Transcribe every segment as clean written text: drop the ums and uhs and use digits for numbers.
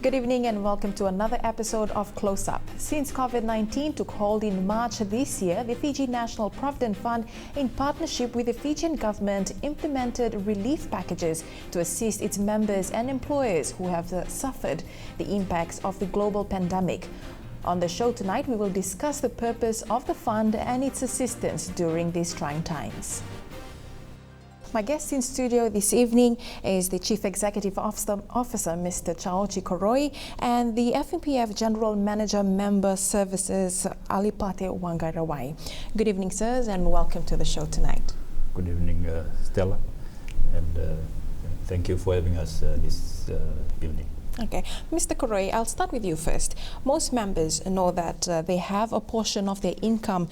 Good evening and welcome to another episode of Close Up. Since COVID-19 took hold in March this year, the Fiji National Provident Fund, in partnership with the Fijian government, implemented relief packages to assist its members and employers who have suffered the impacts of the global pandemic. On the show tonight, we will discuss the purpose of the fund and its assistance during these trying times. My guest in studio this evening is the Chief Executive Officer, Mr. Chaochi Koroi, and the FNPF General Manager Member Services, Alipate Wangaraewai. Good evening, sirs, and welcome to the show tonight. Good evening, Stella, and thank you for having us this evening. Okay, Mr. Koroi, I'll start with you first. Most members know that they have a portion of their income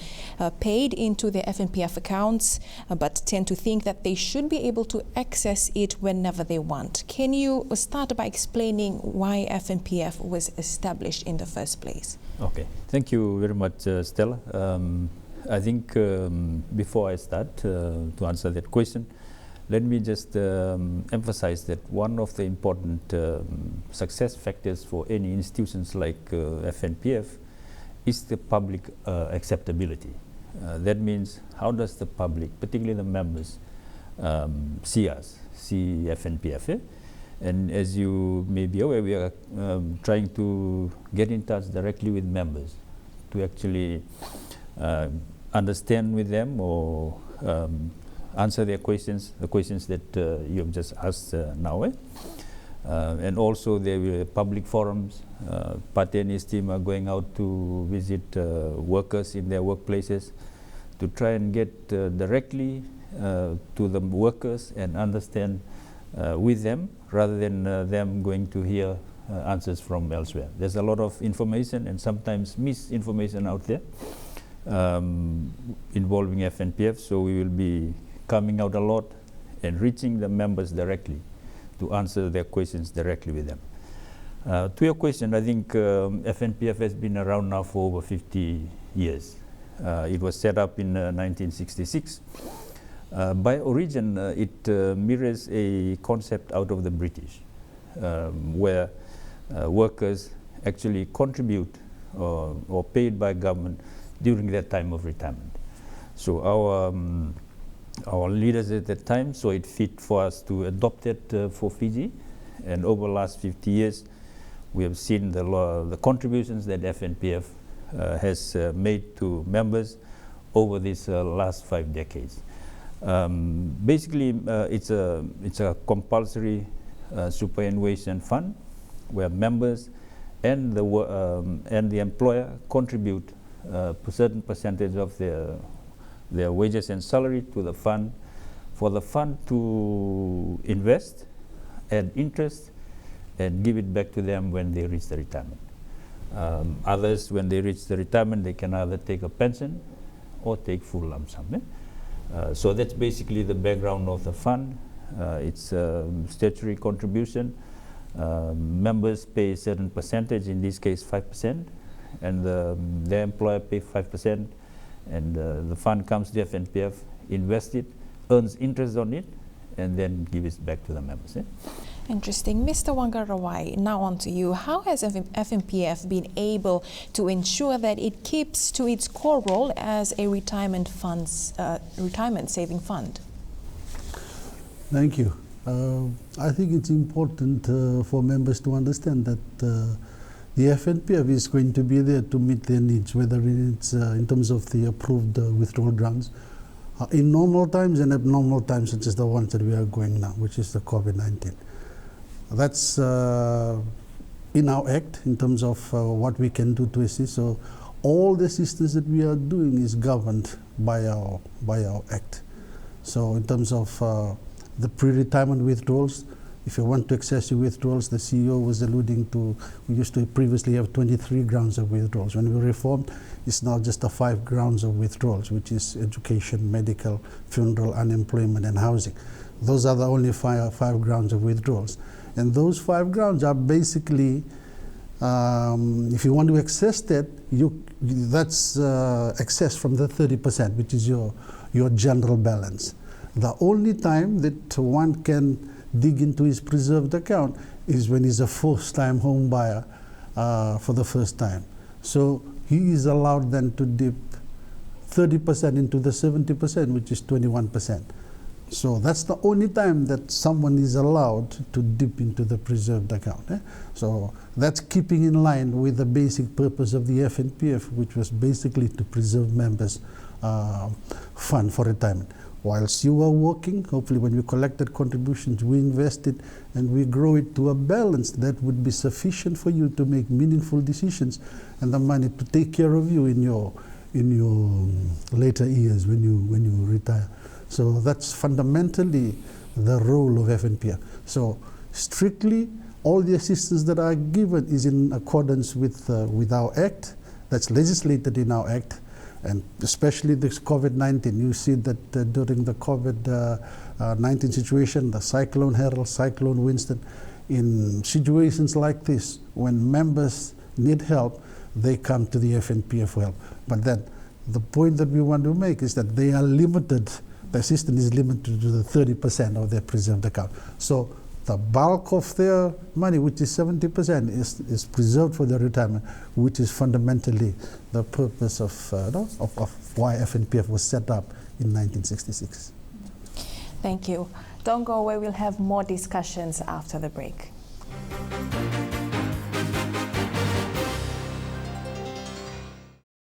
paid into their FNPF accounts, but tend to think that they should be able to access it whenever they want. Can you start by explaining why FNPF was established in the first place? Okay, thank you very much, Stella. I think before I start to answer that question, let me just emphasize that one of the important success factors for any institutions like FNPF is the public acceptability. That means how does the public, particularly the members, see us, see FNPF? Eh? And as you may be aware, we are trying to get in touch directly with members to actually understand with them or answer their questions, the questions that you have just asked now. And also there were public forums. Pate and his team are going out to visit workers in their workplaces to try and get directly to the workers and understand with them rather than them going to hear answers from elsewhere. There's a lot of information and sometimes misinformation out there involving FNPF, so we will be coming out a lot and reaching the members directly to answer their questions directly with them. To your question, I think FNPF has been around now for over 50 years. It was set up in 1966. By origin, it mirrors a concept out of the British, where workers actually contribute or paid by government during their time of retirement. So our leaders at that time saw it fit for us to adopt it for Fiji, and over the last 50 years we have seen the contributions that FNPF has made to members over these last 5 decades. Basically, it's a compulsory superannuation fund where members and the employer contribute a certain percentage of their wages and salary to the fund, for the fund to invest, add interest, and give it back to them when they reach the retirement. Others, when they reach the retirement, they can either take a pension or take full lump sum. So that's basically the background of the fund. It's a statutory contribution. Members pay a certain percentage, in this case 5%, and their employer pays 5%. And the fund comes to FNPF, invests it, earns interest on it, and then gives it back to the members. Interesting. Mr. Wangaraewai, now on to you. How has FNPF been able to ensure that it keeps to its core role as a retirement saving fund? Thank you. I think it's important for members to understand that the FNPF is going to be there to meet their needs, whether it's in terms of the approved withdrawal grounds, in normal times and abnormal times, such as the ones that we are going now, which is the COVID-19. That's in our act in terms of what we can do to assist. So all the assistance that we are doing is governed by our act. So in terms of the pre-retirement withdrawals, if you want to access your withdrawals, the CEO was alluding to, we used to previously have 23 grounds of withdrawals. When we reformed, it's now just the 5 grounds of withdrawals, which is education, medical, funeral, unemployment, and housing. Those are the only five grounds of withdrawals. And those 5 grounds are basically, if you want to access that, that's access from the 30%, which is your general balance. The only time that one can dig into his preserved account is when he's a first-time home buyer for the first time. So he is allowed then to dip 30% into the 70%, which is 21%. So that's the only time that someone is allowed to dip into the preserved account. So that's keeping in line with the basic purpose of the FNPF, which was basically to preserve members' fund for retirement. Whilst you are working, hopefully when you collected contributions, we invest it and we grow it to a balance that would be sufficient for you to make meaningful decisions and the money to take care of you in your later years when you retire. So that's fundamentally the role of FNPF. So strictly, all the assistance that are given is in accordance with our Act, that's legislated in our Act, and especially this COVID-19. You see that during the COVID-19 situation, the Cyclone Harold, Cyclone Winston, in situations like this, when members need help, they come to the FNPF for help. But then the point that we want to make is that they are limited. The assistance is limited to the 30% of their preserved account. So the bulk of their money, which is 70%, is preserved for their retirement, which is fundamentally the purpose of why FNPF was set up in 1966. Thank you. Don't go away, we'll have more discussions after the break.